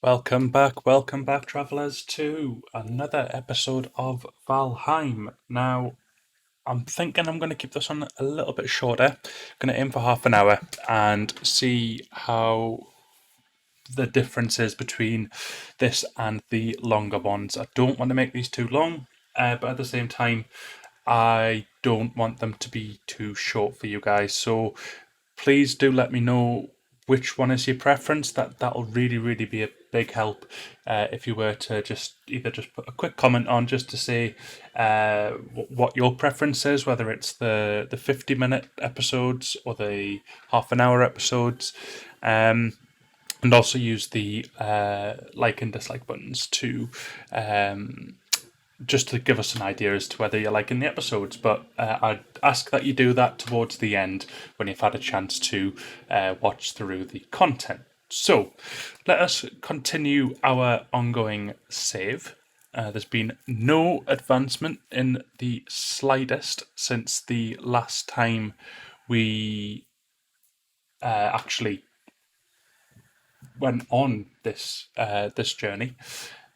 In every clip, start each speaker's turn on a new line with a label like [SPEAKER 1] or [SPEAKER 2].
[SPEAKER 1] welcome back, travellers, to another episode of Valheim. Now, I'm thinking I'm going to keep this one a little bit shorter. Going to aim for half an hour and see how the difference is between this and the longer ones. I don't want to make these too long, but at the same time, I don't want them to be too short for you guys. So please do let me know which one is your preference. That'll really be a big help if you were to just put a quick comment on just to say what your preference is, whether it's the 50-minute episodes or the half an hour episodes. And also use the like and dislike buttons to just to give us an idea as to whether you're liking the episodes. But I'd ask that you do that towards the end when you've had a chance to watch through the content. So let us continue our ongoing save. There's been no advancement in the slightest since the last time we actually went on this journey.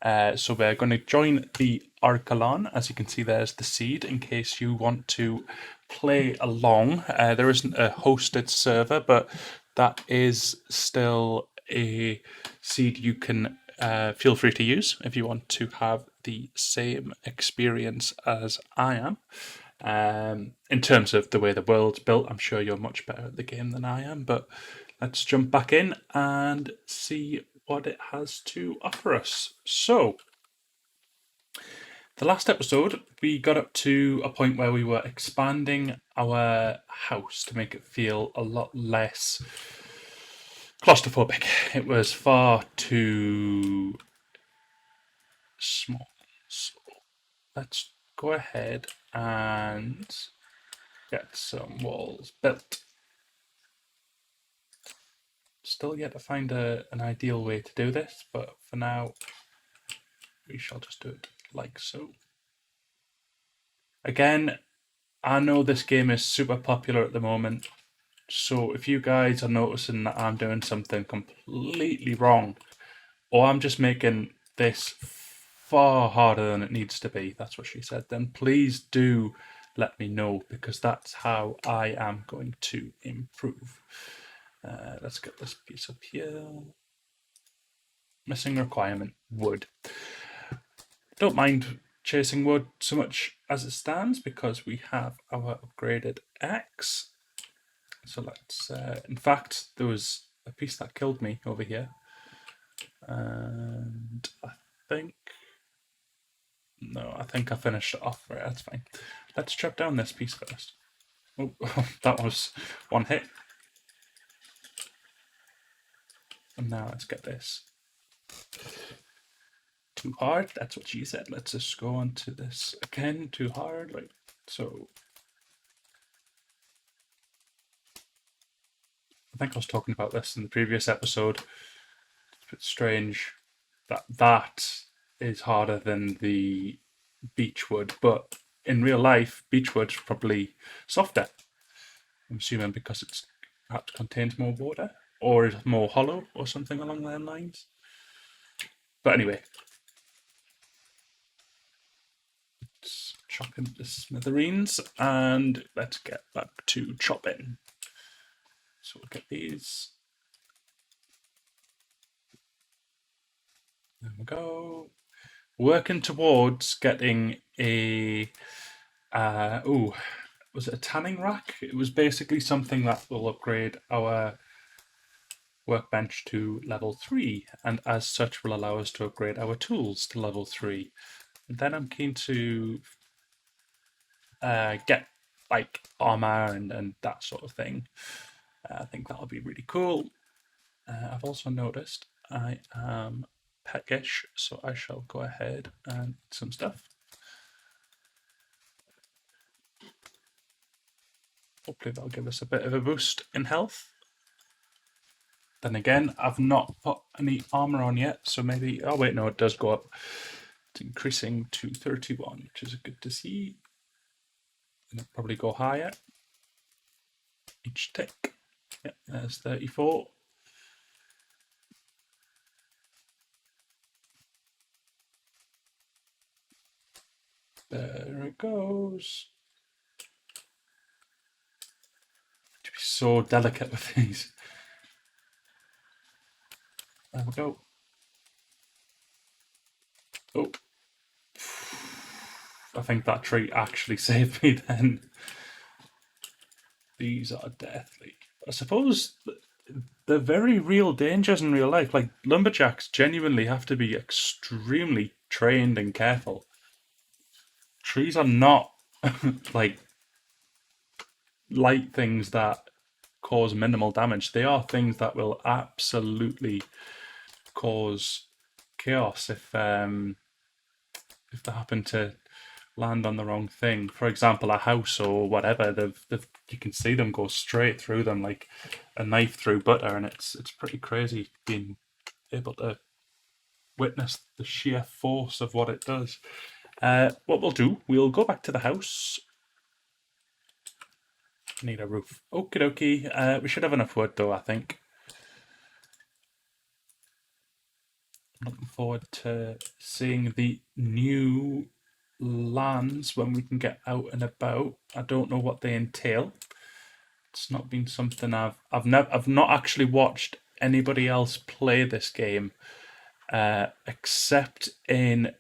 [SPEAKER 1] So we're going to join the Arckellon. As you can see, there's the seed in case you want to play along. There isn't a hosted server, but that is still a seed you can feel free to use if you want to have the same experience as I am. In terms of the way the world's built, I'm sure you're much better at the game than I am, but let's jump back in and see what it has to offer us. So, the last episode, we got up to a point where we were expanding our house to make it feel a lot less claustrophobic. It was far too small. So, let's go ahead and get some walls built. Still yet to find an ideal way to do this, but for now, we shall just do it like so. Again, I know this game is super popular at the moment, so if you guys are noticing that I'm doing something completely wrong, or I'm just making this far harder than it needs to be, that's what she said, then please do let me know, because that's how I am going to improve. Let's get this piece up here. Missing requirement, wood. Don't mind chasing wood so much as it stands because we have our upgraded axe. So let's, in fact, there was a piece that killed me over here. And I think I finished it off. Right, that's fine. Let's chop down this piece first. Oh, that was one hit. And now let's get this. Too hard, that's what she said. Let's just go on to this again. Too hard, like so. I think I was talking about this in the previous episode. It's a bit strange that is harder than the beechwood, but in real life, beechwood's probably softer. I'm assuming because it's perhaps contains more water, or is more hollow, or something along those lines. But anyway, let's chop into smithereens, and let's get back to chopping. So we'll get these. There we go. Working towards getting a was it a tanning rack? It was basically something that will upgrade our workbench to level 3, and as such will allow us to upgrade our tools to level 3. And then I'm keen to get like armor and that sort of thing. I think that'll be really cool. I've also noticed I am peckish, so I shall go ahead and eat some stuff. Hopefully that'll give us a bit of a boost in health. Then again, I've not put any armor on yet, so maybe... Oh wait, no, it does go up. It's increasing to 31, which is good to see. And it'll probably go higher each tick. Yep, there's 34. goes. To be so delicate with these. There we go. Oh, I think that tree actually saved me then. These are deathly. I suppose they're very real dangers in real life. Like lumberjacks genuinely have to be extremely trained and careful. Trees are not like light things that cause minimal damage. They are things that will absolutely cause chaos if they happen to land on the wrong thing. For example, a house or whatever, you can see them go straight through them like a knife through butter, and it's pretty crazy being able to witness the sheer force of what it does. What we'll do, we'll go back to the house. Need a roof. Okie dokie. We should have enough wood though, I think. I'm looking forward to seeing the new lands when we can get out and about. I don't know what they entail. It's not been something I've not actually watched anybody else play this game, except in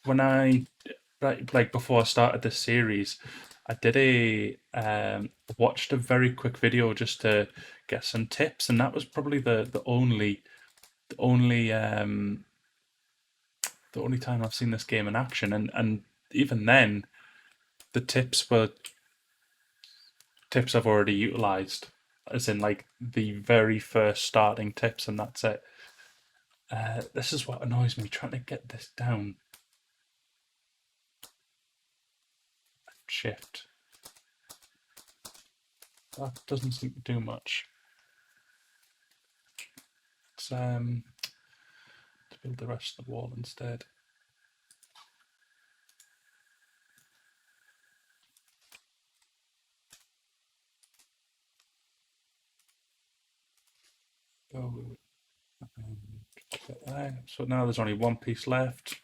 [SPEAKER 1] when I like before I started this series, I did a watched a very quick video just to get some tips, and that was probably the only the only time I've seen this game in action, and even then, the tips I've already utilized, as in like the very first starting tips, and that's it. This is what annoys me trying to get this down. Shift. That doesn't seem to do much. Let's build the rest of the wall instead. Go. So now there's only one piece left.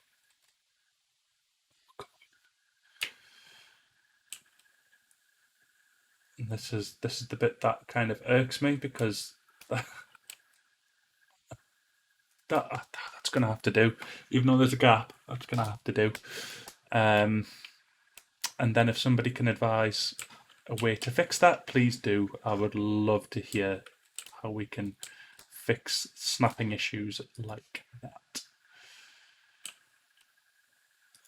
[SPEAKER 1] And this is the bit that kind of irks me because that's going to have to do. Even though there's a gap, that's going to have to do. Um, and then if somebody can advise a way to fix that, please do. I would love to hear how we can fix snapping issues like that.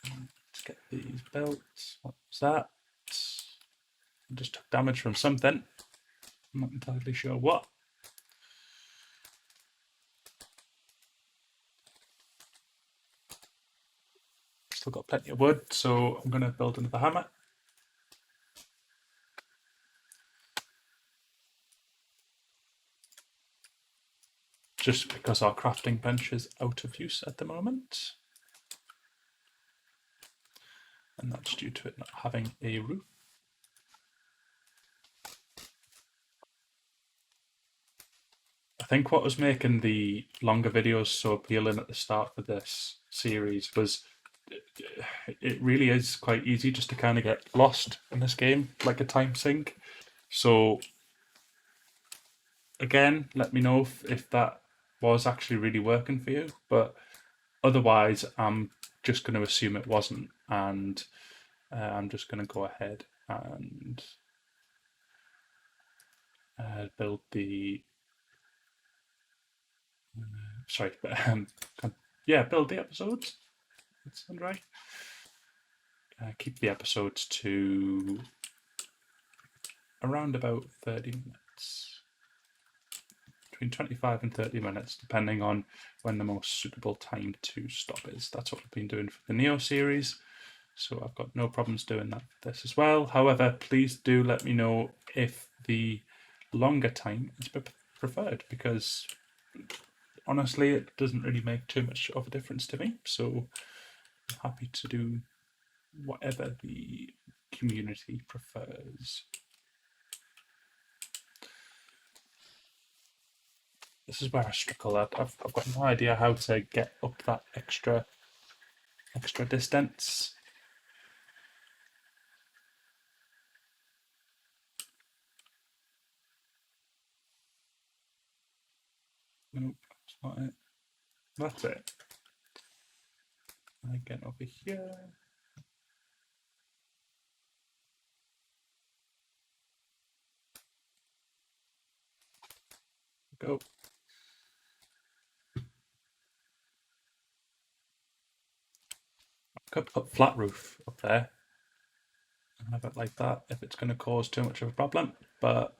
[SPEAKER 1] Let's get these belts. What was that? I just took damage from something. I'm not entirely sure what. Still got plenty of wood, so I'm going to build another hammer. Just because our crafting bench is out of use at the moment. And that's due to it not having a roof. I think what was making the longer videos so appealing at the start of this series was it really is quite easy just to kind of get lost in this game, like a time sink. So again, let me know if that was actually really working for you. But otherwise, I'm just going to assume it wasn't, and I'm just going to go ahead and build the. Sorry, yeah, build the episodes. That sounds right. Keep the episodes to around about 30 minutes. Between 25 and 30 minutes, depending on when the most suitable time to stop is. That's what I've been doing for the Neo series, so I've got no problems doing that for this as well. However, please do let me know if the longer time is preferred, because honestly, it doesn't really make too much of a difference to me, so I'm happy to do whatever the community prefers. This is where I struggle. I've got no idea how to get up that extra distance. Nope, that's not it. That's it. And again over here. Go. I could put flat roof up there and have it like that if it's going to cause too much of a problem. But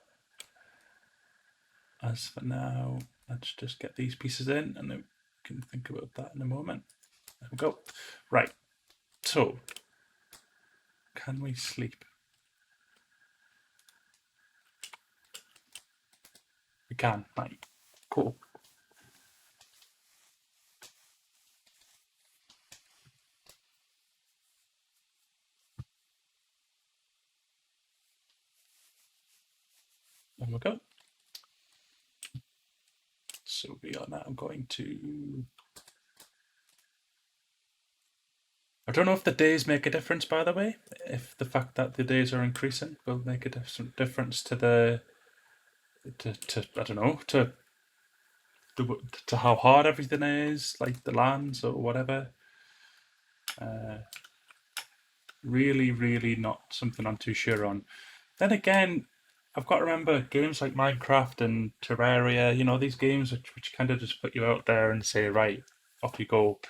[SPEAKER 1] as for now, let's just get these pieces in and then we can think about that in a moment. There we go. Right. So, can we sleep? We can. Right. Cool. There we go. So we are now going to. I don't know if the days make a difference, by the way. If the fact that the days are increasing will make a difference to the to I don't know to how hard everything is, like the lands or whatever. Really, really not something I'm too sure on. Then again, I've got to remember games like Minecraft and Terraria. You know these games which kind of just put you out there and say, right, off you go.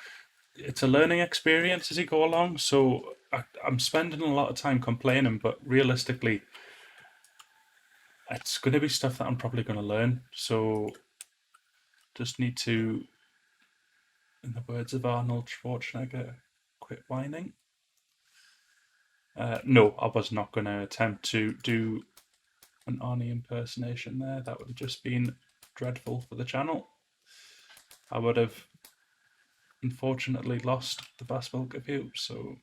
[SPEAKER 1] It's a learning experience as you go along. So I'm spending a lot of time complaining, but realistically, it's going to be stuff that I'm probably going to learn. So just need to, in the words of Arnold Schwarzenegger, quit whining. No, I was not going to attempt to do an Arnie impersonation there. That would have just been dreadful for the channel. I would have unfortunately lost the vast bulk of you, so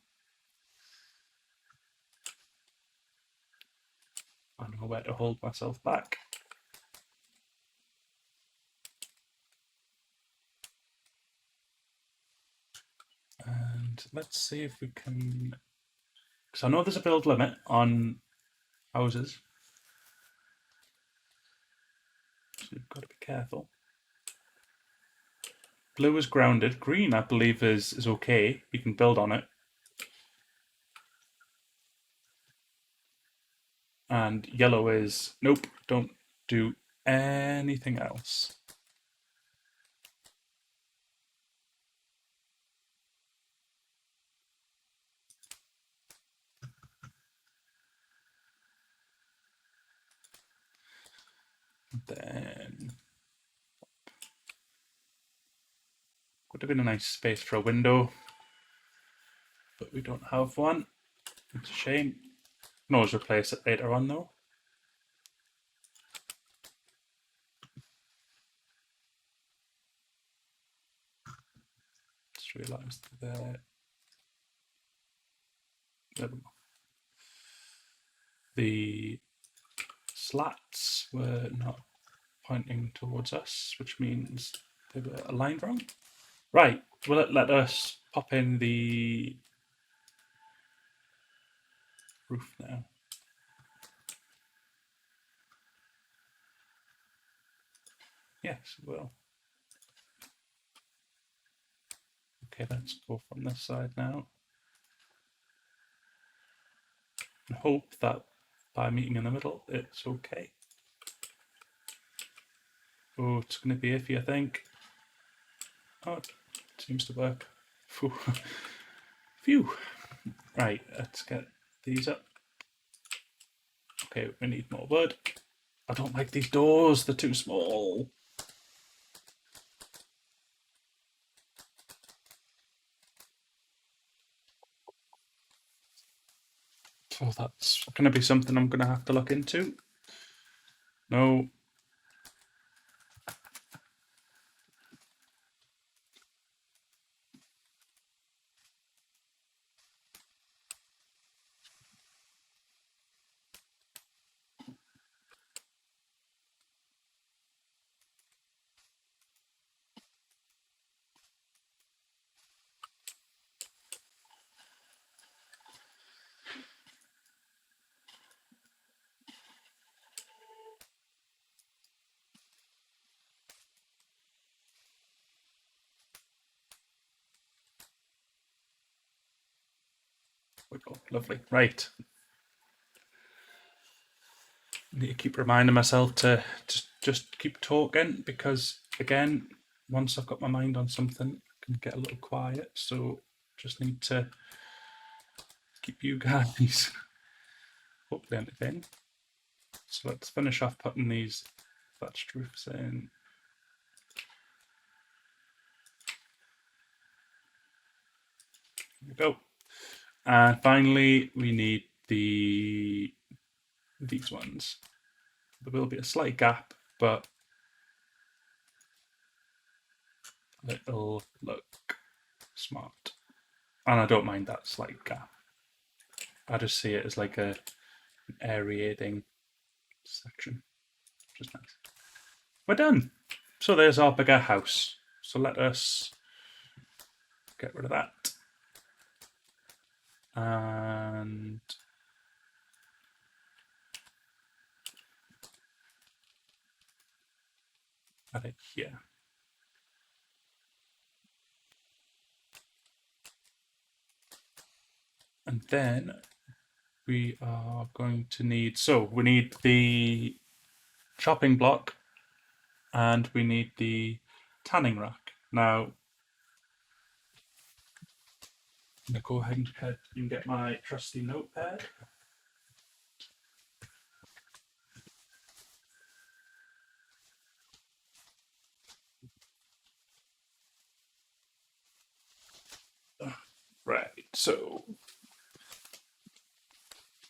[SPEAKER 1] I know where to hold myself back. And let's see if we can. Because I know there's a build limit on houses, so you've got to be careful. Blue is grounded. Green, I believe, is okay. You can build on it. And yellow is nope. Don't do anything else. Then would have been a nice space for a window, but we don't have one. It's a shame. Can always replace it later on though. Just realised the slats were not pointing towards us, which means they were aligned wrong. Right, well, let us pop in the roof now. Yes, well. Okay, let's go from this side now. And hope that by meeting in the middle, it's okay. Oh, it's going to be iffy, I think. Oh, it seems to work. Phew. Right, let's get these up. Okay, we need more wood. I don't like these doors, they're too small. So that's going to be something I'm going to have to look into. No. we go. Lovely. Right. I need to keep reminding myself to just keep talking because, again, once I've got my mind on something, I can get a little quiet. So just need to keep you guys hopefully entertained. So let's finish off putting these thatched roofs in. Here we go. And finally, we need these ones. There will be a slight gap, but it'll look smart. And I don't mind that slight gap. I just see it as like an aerating section, which is nice. We're done. So there's our bigger house. So let us get rid of that. And add it here. And then we are going to need, so we need the chopping block and we need the tanning rack. Now, I'm going to go ahead and get my trusty notepad. Right, so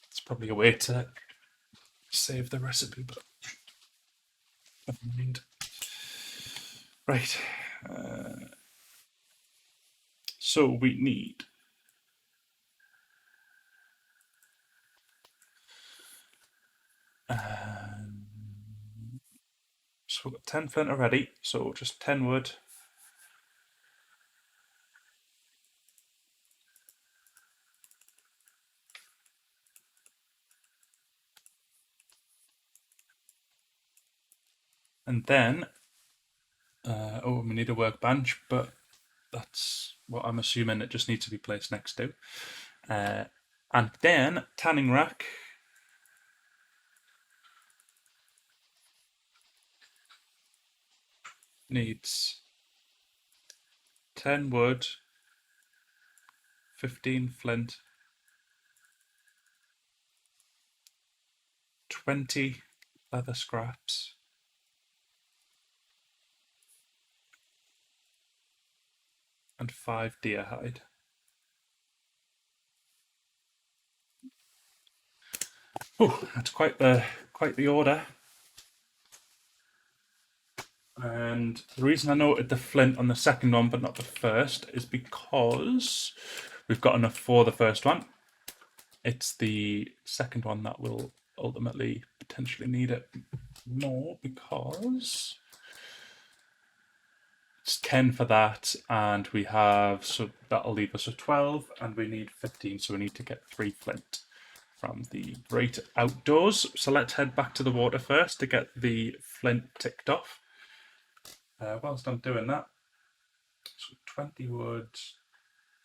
[SPEAKER 1] it's probably a way to save the recipe, but never mind. Right, so we need so we've got 10 flint already, so just 10 wood. And then, oh, we need a workbench, but that's what I'm assuming it just needs to be placed next to. And then, tanning rack. Needs 10 wood, 15 flint, 20 leather scraps, and 5 deer hide. Oh, that's quite the order. And the reason I noted the flint on the second one but not the first is because we've got enough for the first one. It's the second one that will ultimately potentially need it more because it's 10 for that, and we have, so that'll leave us with 12, and we need 15, so we need to get 3 flint from the great outdoors. So let's head back to the water first to get the flint ticked off. Whilst I'm doing that, so 20 wood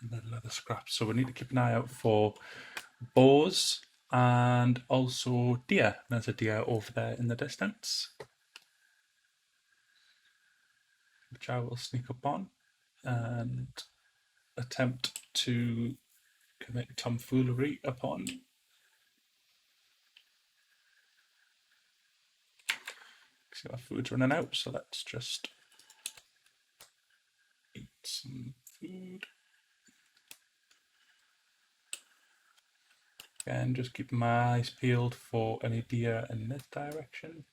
[SPEAKER 1] and then leather scraps. So we need to keep an eye out for boars and also deer. There's a deer over there in the distance, which I will sneak up on and attempt to commit tomfoolery upon. See, our food's running out, so let's just eat some food. Again, just keep my eyes peeled for any deer in this direction.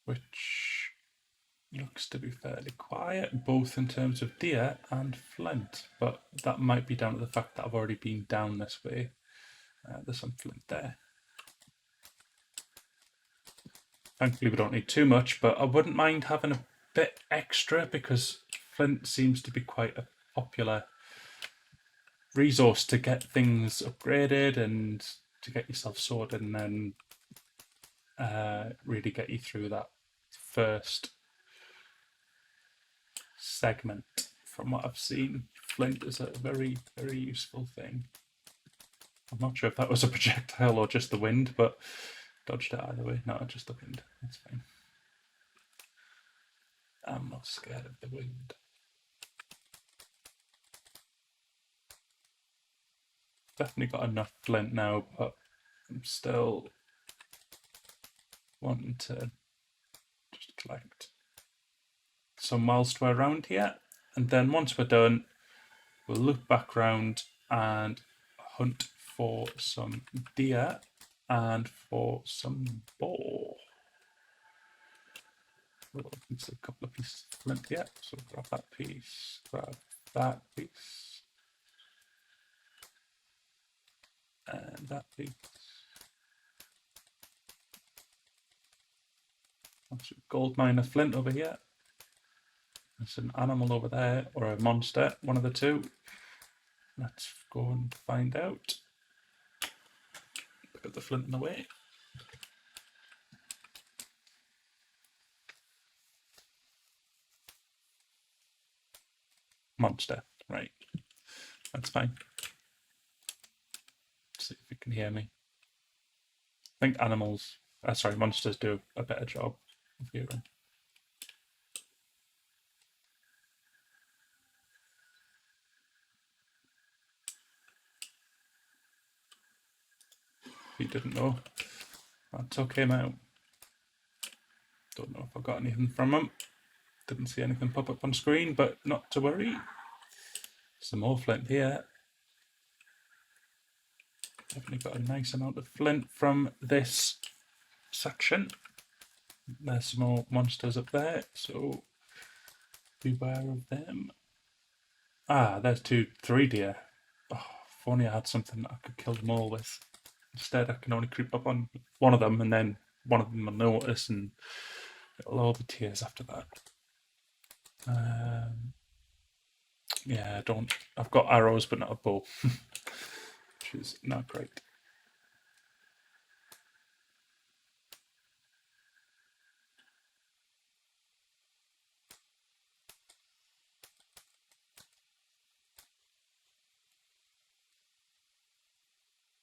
[SPEAKER 1] Which looks to be fairly quiet, both in terms of deer and flint, but that might be down to the fact that I've already been down this way. There's some flint there. Thankfully we don't need too much, but I wouldn't mind having a bit extra because flint seems to be quite a popular resource to get things upgraded and to get yourself sorted, and then really get you through that first segment. From what I've seen, flint is a very, very useful thing. I'm not sure if that was a projectile or just the wind, but dodged it either way. No, just the wind. That's fine. I'm not scared of the wind. Definitely got enough flint now, but I'm still wanting to just collect some whilst we're around here. And then once we're done, we'll loop back round and hunt for some deer and for some boar. It's a couple of pieces of flint here, so grab that piece, grab that piece, and that piece. That's a gold mine of flint over here. There's an animal over there, or a monster, one of the two. Let's go and find out. Pick up the flint in the way. Monster, right. That's fine. Let's see if you can hear me. I think monsters do a better job of hearing. If you didn't know, I took him out. Don't know if I got anything from him. Didn't see anything pop up on screen, but not to worry. Some more flint here. Definitely got a nice amount of flint from this section. There's some more monsters up there, so beware of them. Ah, there's 3 deer. Oh, if only I had something that I could kill them all with. Instead, I can only creep up on one of them, and then one of them will notice, and it'll all be tears after that. Yeah, I don't. I've got arrows, but not a bow, which is not great.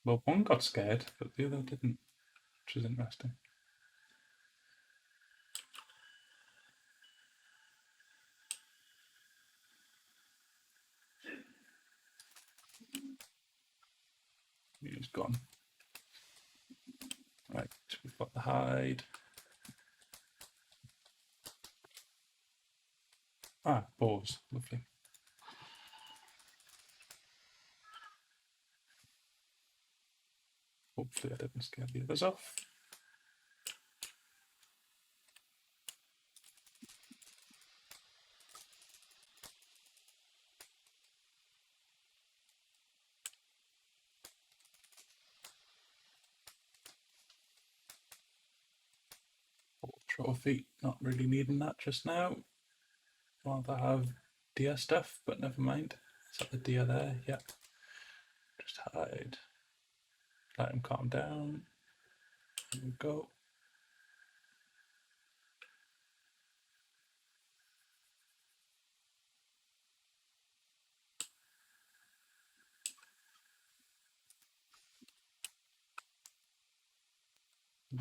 [SPEAKER 1] Well, one got scared, but the other didn't, which is interesting. He's gone. Right, we've got the hide. Ah, bows, lovely. Hopefully I didn't scare the others off. Trophy, not really needing that just now. Rather have deer stuff, but never mind. Is that the deer there? Yeah. Just hide. Let him calm down. Here we go.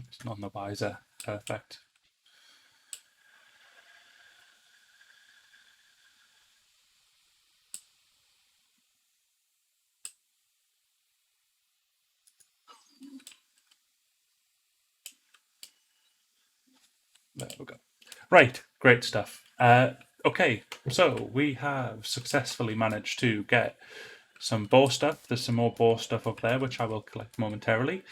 [SPEAKER 1] It's none the wiser. Perfect. There we go. Right, great stuff. Okay, so we have successfully managed to get some bow stuff. There's some more bow stuff up there, which I will collect momentarily.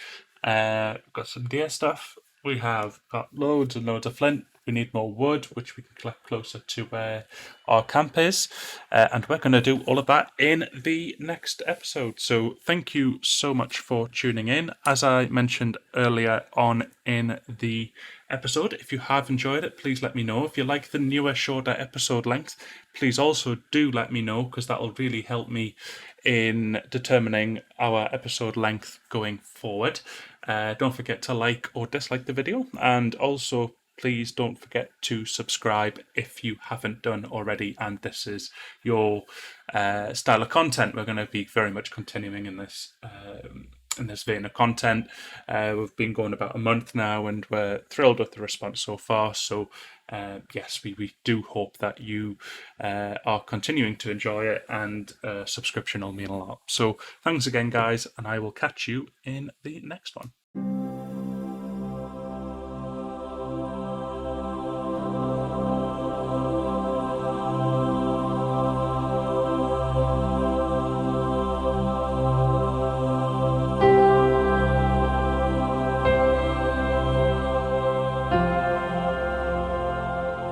[SPEAKER 1] Got some deer stuff. We have got loads and loads of flint. We need more wood, which we can collect closer to where our camp is. And we're going to do all of that in the next episode. So thank you so much for tuning in. As I mentioned earlier on in the episode, if you have enjoyed it, please let me know. If you like the newer, shorter episode length, please also do let me know, because that will really help me in determining our episode length going forward. Don't forget to like or dislike the video, and also please don't forget to subscribe if you haven't done already and this is your style of content. We're going to be very much continuing in this vein of content. We've been going about a month now and we're thrilled with the response so far. So yes, we do hope that you are continuing to enjoy it, and subscription will mean a lot. So thanks again, guys, and I will catch you in the next one.